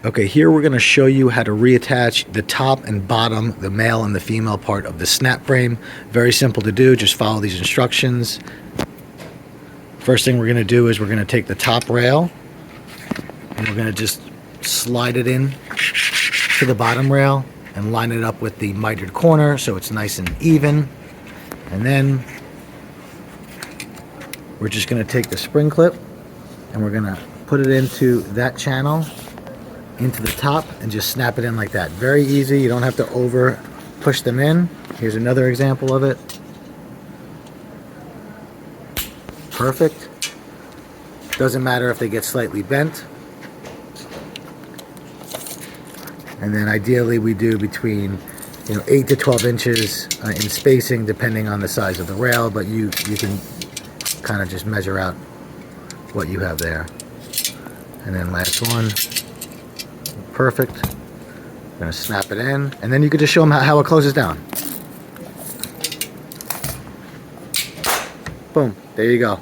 Okay, here we're going to show you how to reattach the top and bottom, the male and the female part of the snap frame. Very simple to do, just follow these instructions. First thing we're going to do is we're going to take the top rail and we're going to just slide it in to the bottom rail and line it up with the mitered corner so it's nice and even. And then we're just going to take the spring clip and we're going to put it into that channel, into the top, and just snap it in like that. Very easy. You don't have to over push them in. Here's another example of it. Perfect. Doesn't matter if they get slightly bent. And then ideally we do between 8 to 12 inches in spacing depending on the size of the rail, but you can kind of just measure out what you have there. And then last one. Perfect. I'm going to snap it in, and then you can just show them how it closes down. Boom. There you go.